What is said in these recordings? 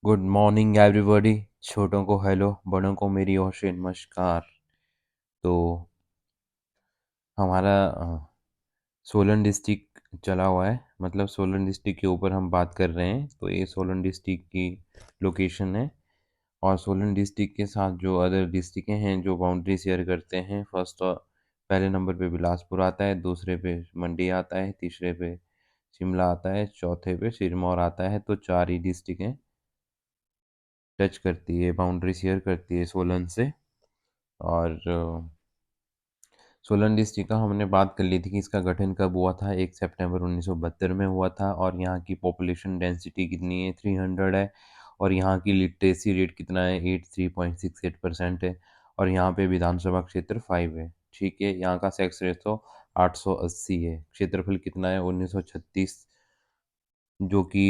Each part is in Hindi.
Good morning everybody. छोटों को हेलो, बड़ों को मेरी ओर से नमस्कार। तो हमारा सोलन डिस्ट्रिक्ट चला हुआ है, मतलब सोलन डिस्ट्रिक्ट के ऊपर हम बात कर रहे हैं। तो ये सोलन डिस्ट्रिक्ट की लोकेशन है। और सोलन डिस्ट्रिक्ट के साथ जो अदर डिस्ट्रिक्टें हैं जो बाउंड्री शेयर करते हैं, फर्स्ट पहले नंबर पे बिलासपुर आता है, दूसरे पे मंडी आता है, तीसरे पे शिमला आता है, चौथे पे सिरमौर आता है। तो चार ही डिस्ट्रिक्टें टच करती है, बाउंड्री शेयर करती है सोलन से। और सोलन डिस्ट्रिक्ट का हमने बात कर ली थी कि इसका गठन कब हुआ था। 1 सितंबर 1972 में हुआ था। और यहाँ की पॉपुलेशन डेंसिटी कितनी है? 300 है। और यहाँ की लिटरेसी रेट कितना है? 83.68% है। और यहाँ पे विधानसभा क्षेत्र 5 है। ठीक है, यहाँ का सेक्स रेशो 880 है। क्षेत्रफल कितना है? 1936, जो कि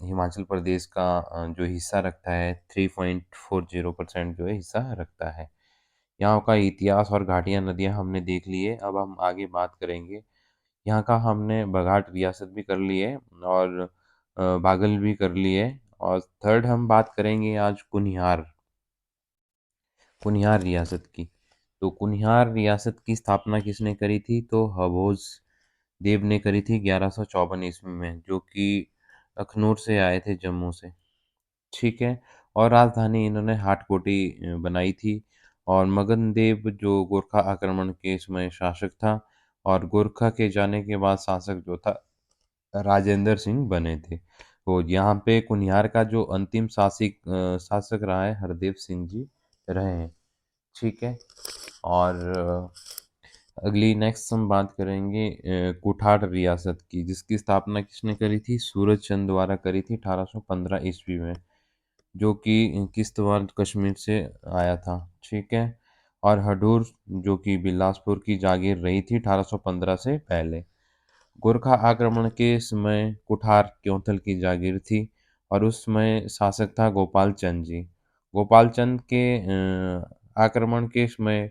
हिमाचल प्रदेश का जो हिस्सा रखता है 3.40% जो है हिस्सा रखता है। यहाँ का इतिहास और घाटियाँ नदियाँ हमने देख ली है। अब हम आगे बात करेंगे। यहाँ का हमने बघाट रियासत भी कर ली है और बागल भी कर ली है। और थर्ड हम बात करेंगे आज कुनिहार कुनिहार रियासत की। तो कुनिहार रियासत की स्थापना किसने करी थी? तो हभोज देव ने करी थी 1154 ईस्वी में, जो कि अखनूर से आए थे, जम्मू से। ठीक है। और राजधानी इन्होंने हाटकोटी बनाई थी। और मगन देव जो गोरखा आक्रमण के समय शासक था, और गोरखा के जाने के बाद शासक जो था राजेंद्र सिंह बने थे। तो यहाँ पे कुनिहार का जो अंतिम शासक रहा है, हरदेव सिंह जी रहे हैं। ठीक है। और अगली नेक्स्ट हम बात करेंगे कुठार रियासत की, जिसकी स्थापना किसने करी थी? सूरज चंद द्वारा करी थी 1815 ईस्वी में, जो कि किश्तवाड़ कश्मीर से आया था। ठीक है। और हडूर, जो कि बिलासपुर की जागीर रही थी 1815 से पहले। गोरखा आक्रमण के समय कुठार क्योंथल की जागीर थी। और उस समय शासक था गोपाल चंद जी। गोपाल चंद के आक्रमण के समय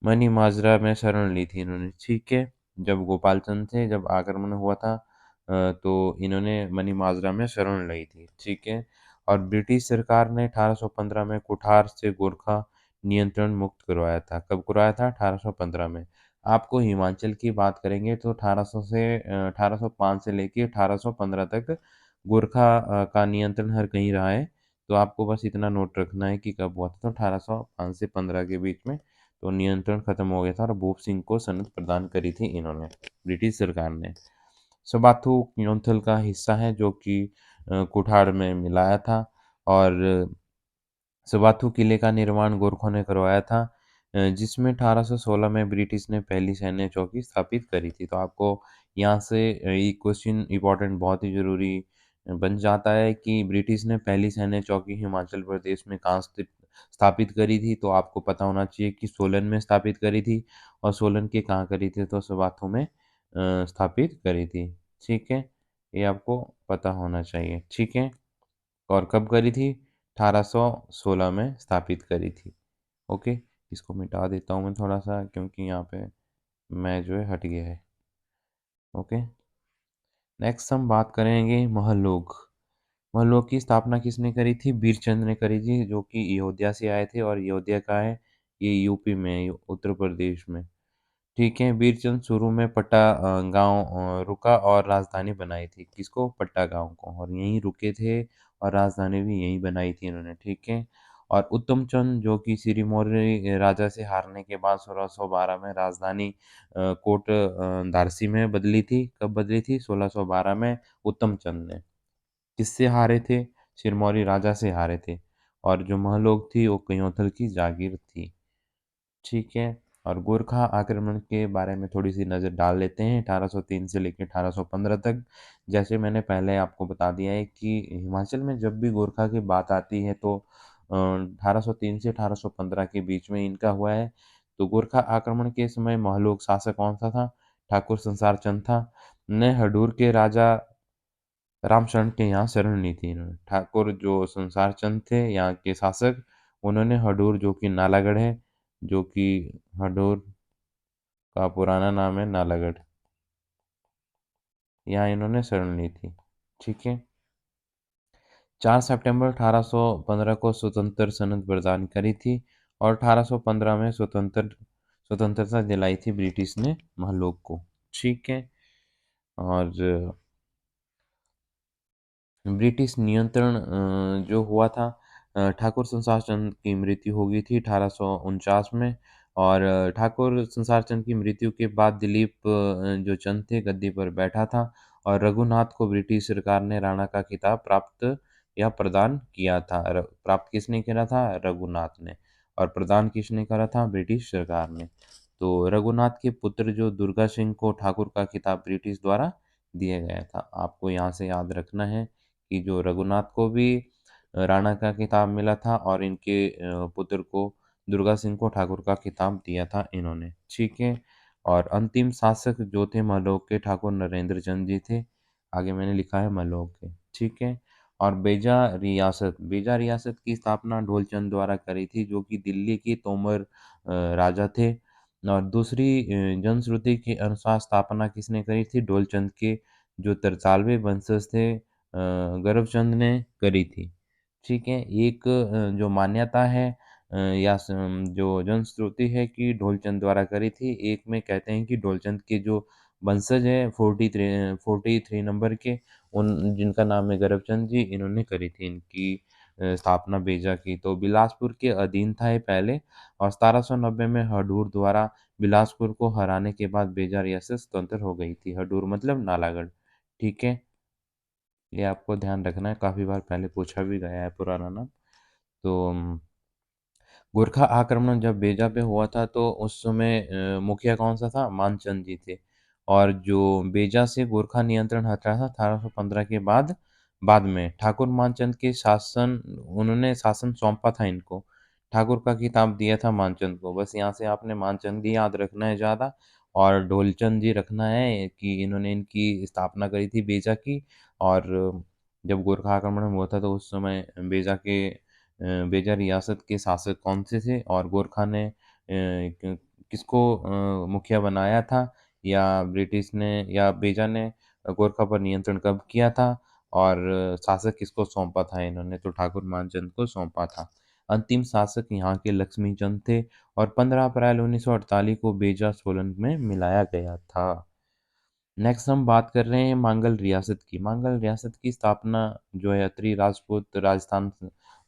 मनी माजरा में शरण ली थी इन्होंने। ठीक है। जब गोपाल चंद थे, जब आक्रमण हुआ था तो इन्होंने मनी माजरा में शरण ली थी। ठीक है। और ब्रिटिश सरकार ने 1815 में कुठार से गोरखा नियंत्रण मुक्त करवाया था। कब करवाया था? 1815 में। आपको हिमाचल की बात करेंगे तो 1805 से लेके 1815 तक गोरखा का नियंत्रण हर कहीं रहा है। तो आपको बस इतना नोट रखना है कि कब हुआ था। तो 1805 से 15 के बीच में तो नियंत्रण खत्म हो गया था, और भूप सिंह को सनद प्रदान करी थी इन्होंने, ब्रिटिश सरकार ने। सबाथू क्योंथल का हिस्सा है, जो कि कुठार में मिलाया था। और सबाथू किले का निर्माण गोरखों ने करवाया था, जिसमें 1816 में ब्रिटिश ने पहली सैन्य चौकी स्थापित करी थी। तो आपको यहाँ से ये क्वेश्चन इंपॉर्टेंट, बहुत ही ज़रूरी बन जाता है कि ब्रिटिश ने पहली सैन्य चौकी हिमाचल प्रदेश में कहाँ स्थापित करी थी। तो आपको पता होना चाहिए कि सोलन में स्थापित करी थी। और सोलन के कहाँ करी थी? तो सबाथू में स्थापित करी थी। ठीक है, ये आपको पता होना चाहिए। ठीक है। और कब करी थी? 1816 में स्थापित करी थी। ओके, इसको मिटा देता हूँ मैं थोड़ा सा, क्योंकि यहाँ पे मैं जो है हट गया है। ओके। नेक्स्ट हम बात करेंगे महलोग। महलोग की स्थापना किसने करी थी? बीरचंद ने करी थी, जो कि अयोध्या से आए थे। और अयोध्या का है, ये यूपी में है, उत्तर प्रदेश में। ठीक है। बीरचंद शुरू में पट्टा गांव रुका और राजधानी बनाई थी। किसको? पट्टा गांव को। और यहीं रुके थे, और राजधानी भी यहीं बनाई थी इन्होंने। ठीक है। और उत्तम चंद, जो कि सिरीमौरी राजा से हारने के बाद 1612 में राजधानी कोट दारसी में बदली थी। कब बदली थी? 1612 में उत्तम चंद ने। किससे हारे थे? सिरमौरी राजा से हारे थे। और जो महलोग थी वो कयोंथल की जागीर थी। ठीक है। और गोरखा आक्रमण के बारे में थोड़ी सी नज़र डाल लेते हैं, 1803 से लेकर 1815 तक। जैसे मैंने पहले आपको बता दिया है कि हिमाचल में जब भी गोरखा की बात आती है तो 1803 से 1815 के बीच में इनका हुआ है। तो गोरखा आक्रमण के समय महलोग शासक कौन सा था? ठाकुर संसार चंद था। ने हडूर के राजा रामशरण के यहाँ शरण ली थी इन्होंने। ठाकुर जो संसार चंद थे यहाँ के शासक, उन्होंने हडूर, जो कि नालागढ़ है, जो कि हडूर का पुराना नाम है नालागढ़, यहाँ इन्होंने शरण ली थी। ठीक है। 4 सितंबर 1815 को स्वतंत्र सनद प्रदान करी थी और 1815 में स्वतंत्रता दिलाई थी ब्रिटिश ने महलोक को। ठीक है। और ब्रिटिश नियंत्रण जो हुआ था, ठाकुर संसार चंद की मृत्यु हो गई थी 1849 में। और ठाकुर संसार चंद की मृत्यु के बाद दिलीप जो चंद थे गद्दी पर बैठा था और रघुनाथ को ब्रिटिश सरकार ने राणा का खिताब प्राप्त या प्रदान किया था। प्राप्त किसने करा था? रघुनाथ ने। और प्रदान किसने करा था? ब्रिटिश सरकार ने। तो रघुनाथ के पुत्र जो दुर्गा सिंह को ठाकुर का खिताब ब्रिटिश द्वारा दिया गया था। आपको यहाँ से याद रखना है कि जो रघुनाथ को भी राणा का खिताब मिला था और इनके पुत्र को दुर्गा सिंह को ठाकुर का खिताब दिया था इन्होंने। ठीक है। और अंतिम शासक जो थे महलोक के ठाकुर नरेंद्र चंद जी थे। आगे मैंने लिखा है महलोक के। ठीक है। और बेजा रियासत की स्थापना ढोलचंद द्वारा करी थी जो कि दिल्ली के तोमर राजा थे। और दूसरी जनश्रुति के अनुसार स्थापना किसने करी थी? ढोलचंद के जो तरतालवे वंशज थे गर्भचंद ने करी थी। ठीक है। एक जो मान्यता है या जो जनश्रुति है कि ढोलचंद द्वारा करी थी। एक में कहते हैं कि ढोलचंद के जो वंशज है 43 नंबर के, उन जिनका नाम है गर्भचंद जी, इन्होंने करी थी इनकी स्थापना बेजा की। तो बिलासपुर के अधीन था ये पहले। और 1790 में हडूर द्वारा बिलासपुर को हराने के बाद बेजा रियासत स्वतंत्र हो गई थी। हडूर मतलब नालागढ़। ठीक है। ये आपको ध्यान रखना है, काफ़ी बार पहले पूछा भी गया है पुराना नाम। तो गोरखा आक्रमण जब बेजा पे हुआ था तो उस समय मुखिया कौन सा था? मानचंद जी थे। और जो बेजा से गोरखा नियंत्रण हटा था 1815 के बाद बाद में ठाकुर मानचंद के शासन, उन्होंने शासन सौंपा था इनको। ठाकुर का खिताब दिया था मानचंद को। बस यहाँ से आपने मानचंद ही याद रखना है ज़्यादा। और ढोलचंद जी रखना है कि इन्होंने इनकी स्थापना करी थी बेजा की। और जब गोरखा आक्रमण हुआ था तो उस समय बेजा रियासत के शासक कौन से थे और गोरखा ने किसको मुखिया बनाया था, या ब्रिटिश ने या बेजा ने गोरखा पर नियंत्रण कब किया था, और शासक किसको सौंपा था? इन्होंने तो ठाकुर मानचंद को सौंपा था। अंतिम शासक यहाँ के लक्ष्मी चंद थे और 15 अप्रैल 1948 को बेजा सोलन में मिलाया गया था। नेक्स्ट हम बात कर रहे हैं मांगल रियासत की। मांगल रियासत की स्थापना जो है अत्रि राजपूत राजस्थान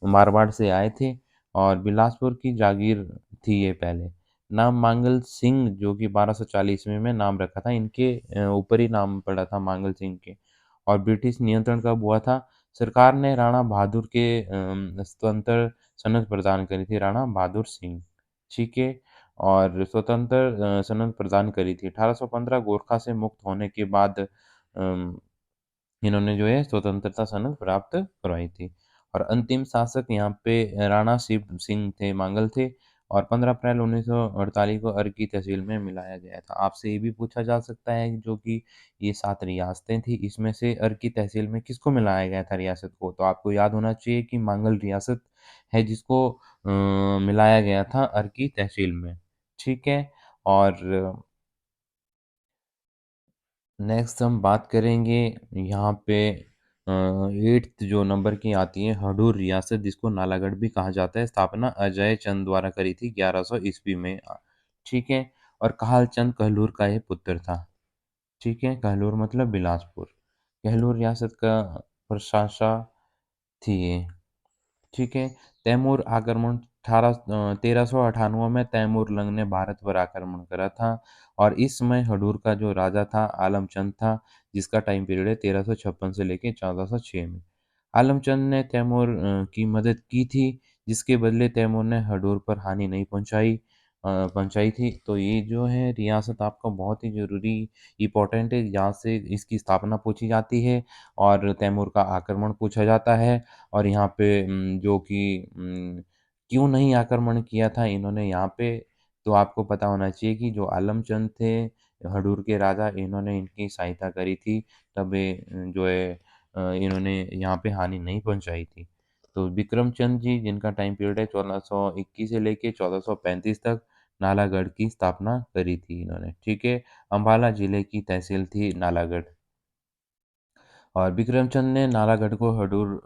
मारवाड़ से आए थे और बिलासपुर की जागीर थी ये पहले। नाम मांगल सिंह जो कि 1240 ईस्वी में नाम रखा था, इनके ऊपर ही नाम पड़ा था मांगल सिंह के। और ब्रिटिश नियंत्रण कब हुआ था? सरकार ने राणा बहादुर के स्वतंत्र सनद प्रदान करी थी, राणा बहादुर सिंह। ठीक है। और स्वतंत्र सनद प्रदान करी थी 1815 गोरखा से मुक्त होने के बाद। इन्होंने जो है स्वतंत्रता सनद प्राप्त करवाई थी। और अंतिम शासक यहाँ पे राणा शिव सिंह थे, मांगल थे। और 15 अप्रैल 1948 को अर्की तहसील में मिलाया गया था। आपसे ये भी पूछा जा सकता है जो कि ये 7 रियासतें थी, इसमें से अर्की तहसील में किसको मिलाया गया था रियासत को? तो आपको याद होना चाहिए कि मांगल रियासत है जिसको मिलाया गया था अर्की तहसील में। ठीक है। और नेक्स्ट हम बात करेंगे यहाँ पे 8th जो नंबर की आती है हडूर रियासत, जिसको नालागढ़ भी कहा जाता है। स्थापना अजय चंद द्वारा करी थी 1100 ईस्वी में। ठीक है। और कहाल चंद कहलूर का ये पुत्र था। ठीक है। कहलूर मतलब बिलासपुर। कहलूर रियासत का प्रशासक थी ये। ठीक है। तैमूर आक्रमण 1398 में तैमूर लंग ने भारत पर आक्रमण करा था। और इस समय हडूर का जो राजा था आलमचंद था, जिसका टाइम पीरियड है 1356 से लेके 1406 में। आलमचंद ने तैमूर की मदद की थी, जिसके बदले तैमूर ने हडूर पर हानि नहीं पहुंचाई थी। तो ये जो है रियासत आपका बहुत ही जरूरी इंपॉर्टेंट है, यहाँ से इसकी स्थापना पूछी जाती है और तैमूर का आक्रमण पूछा जाता है। और यहाँ पे जो कि क्यों नहीं आक्रमण किया था इन्होंने यहाँ पे, तो आपको पता होना चाहिए कि जो आलमचंद थे हडूर के राजा, इन्होंने इनकी सहायता करी थी। तब जो है इन्होंने यहाँ पे हानि नहीं पहुंचाई थी। तो विक्रमचंद जी, जिनका टाइम पीरियड है 1421 से लेके 1435 तक, नालागढ़ की स्थापना करी थी इन्होंने। ठीक है। अम्बाला जिले की तहसील थी नालागढ़। और विक्रमचंद ने नालागढ़ को हडूर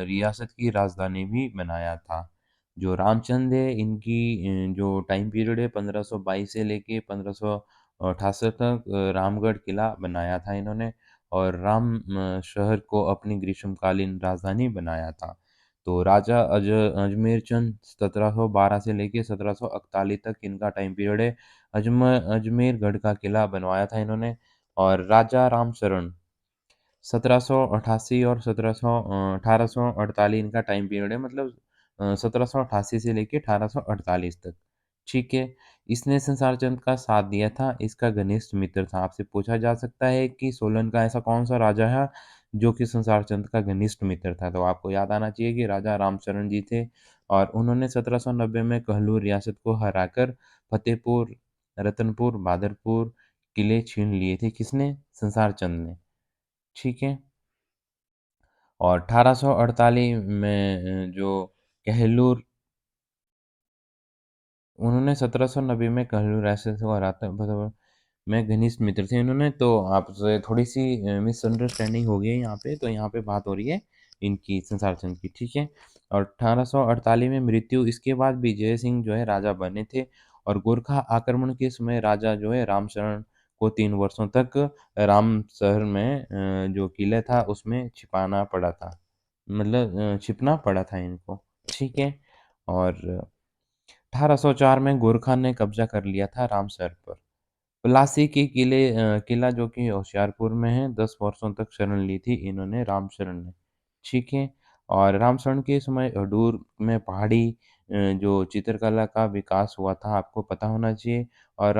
रियासत की राजधानी भी बनाया था। जो रामचंद है इनकी जो टाइम पीरियड है 1522 से लेके 1568 तक रामगढ़ किला बनाया था इन्होंने, और शहर को अपनी ग्रीष्मकालीन राजधानी बनाया था। तो राजा अजमेर चंद 1712 से लेके 1741 तक इनका टाइम पीरियड है। अजमेरगढ़ का किला बनवाया था इन्होंने। और राजा रामशरण 1788 और 1848 इनका टाइम पीरियड है, मतलब 1788 से लेके 1848 तक। ठीक है। इसने संसार चंद का साथ दिया था, इसका घनिष्ठ मित्र था। आपसे पूछा जा सकता है कि सोलन का ऐसा कौन सा राजा है जो कि संसार चंद का घनिष्ठ मित्र था, तो आपको याद आना चाहिए कि राजा रामचरण जी थे। और उन्होंने 1790 में कहलूर रियासत को हराकर फतेहपुर, रतनपुर, बादरपुर किले छीन लिए थे। किसने? संसार चंद ने। ठीक है। और 1848 में जो कहलूर उन्होंने 1790 में कहलूर रायसेन को हराता मतलब मैं घनिष्ठ मित्र थे इन्होंने, तो आपसे थोड़ी सी मिसअंडरस्टैंडिंग हो गई है यहाँ पे। तो यहाँ पे बात हो रही है इनकी, संसार चंद की। ठीक है। और 1848 में मृत्यु, इसके बाद भी जय सिंह जो है राजा बने थे। और गोरखा आक्रमण के समय राजा जो है रामचरण को 3 वर्षों तक राम शहर में जो किले था उसमें छिपाना पड़ा था, मतलब छिपना पड़ा था इनको। ठीक है। और 1804 में गोरखा ने कब्जा कर लिया था रामसर पर। प्लासी के किला जो कि होशियारपुर में है, 10 वर्षों तक शरण ली थी इन्होंने, रामशरण ने। ठीक है। और रामशरण के समय अडूर में पहाड़ी जो चित्रकला का विकास हुआ था आपको पता होना चाहिए। और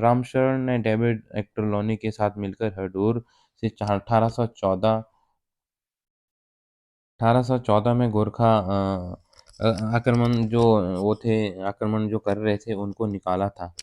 रामशरण ने डेविड एक्टरलोनी के साथ मिलकर हडूर से 1814 में गोरखा आक्रमण जो वो थे आक्रमण जो कर रहे थे उनको निकाला था।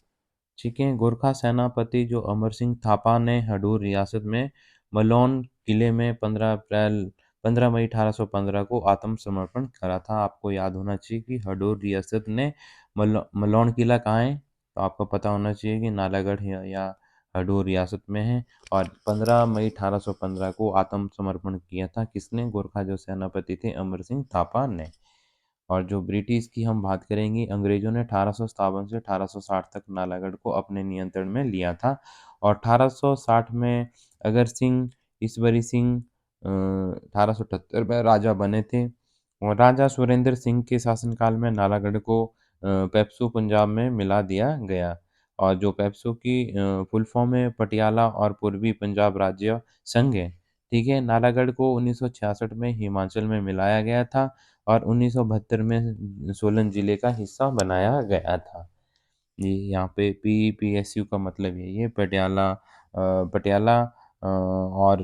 ठीक है। गोरखा सेनापति जो अमर सिंह थापा ने हडूर रियासत में मलोन किले में 15 मई 1815 को आत्मसमर्पण करा था। आपको याद होना चाहिए कि हडूर रियासत ने मलोन किला कहाँ है, तो आपको पता होना चाहिए कि नालागढ़ या हडूर रियासत में है। और 15 मई 1815 को आत्मसमर्पण किया था किसने? गोरखा जो सेनापति थे अमर सिंह थापा ने। और जो ब्रिटिश की हम बात करेंगे, अंग्रेजों ने 1857 से 1860 तक नालागढ़ को अपने नियंत्रण में लिया था। और 1860 में अगर सिंह ईश्वरी सिंह 1878 में राजा बने थे। और राजा सुरेंद्र सिंह के शासनकाल में नालागढ़ को पेप्सू पंजाब में मिला दिया गया। और जो पेप्सू की फुल फॉर्म है पटियाला और पूर्वी पंजाब राज्य संघ है। ठीक है। नालागढ़ को 1966 में हिमाचल में मिलाया गया था। और 1972 में सोलन जिले का हिस्सा बनाया गया था। ये यहाँ पे पीपीएसयू का मतलब यही है, पटियाला और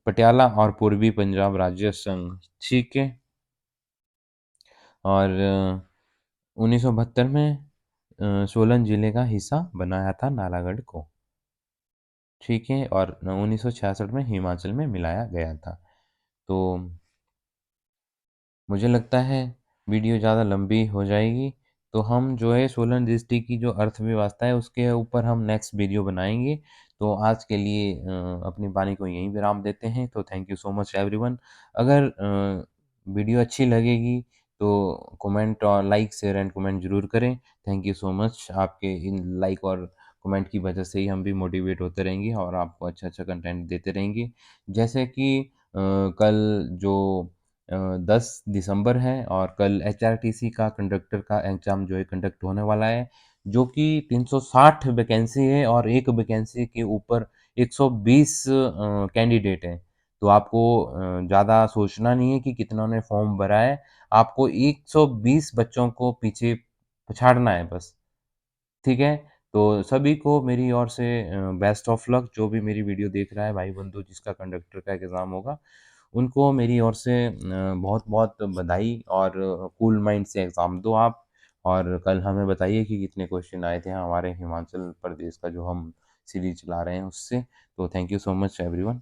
पटियाला और पूर्वी पंजाब राज्य संघ। ठीक है। और 1972 में सोलन जिले का हिस्सा बनाया था नालागढ़ को। ठीक है। और 1966 में हिमाचल में मिलाया गया था। तो मुझे लगता है वीडियो ज़्यादा लंबी हो जाएगी, तो हम जो है सोलन डिस्ट्रिक्ट की जो अर्थव्यवस्था है उसके ऊपर हम नेक्स्ट वीडियो बनाएंगे। तो आज के लिए अपनी वाणी को यहीं विराम देते हैं। तो thank you so much everyone. अगर वीडियो अच्छी लगेगी तो कमेंट और लाइक शेयर एंड कमेंट जरूर करें। Thank you so much. आपके इन लाइक और कमेंट की वजह से ही हम भी मोटिवेट होते रहेंगे और आपको अच्छा अच्छा कंटेंट देते रहेंगे। जैसे कि कल जो 10 दिसंबर है और कल एचआरटीसी का कंडक्टर का एग्ज़ाम जो है कंडक्ट होने वाला है, जो कि 360 वैकेंसी है और एक वैकेंसी के ऊपर 120 कैंडिडेट हैं। तो आपको ज़्यादा सोचना नहीं है कि कितना ने फॉर्म भरा है, आपको 120 बच्चों को पीछे पछाड़ना है बस। ठीक है। तो सभी को मेरी ओर से बेस्ट ऑफ लक। जो भी मेरी वीडियो देख रहा है भाई बंधु जिसका कंडक्टर का एग्ज़ाम होगा, उनको मेरी ओर से बहुत बहुत बधाई। और कूल माइंड से एग्ज़ाम दो आप। और कल हमें बताइए कि कितने क्वेश्चन आए थे हमारे हिमाचल प्रदेश का जो हम सीरीज चला रहे हैं उससे। तो thank you so much everyone.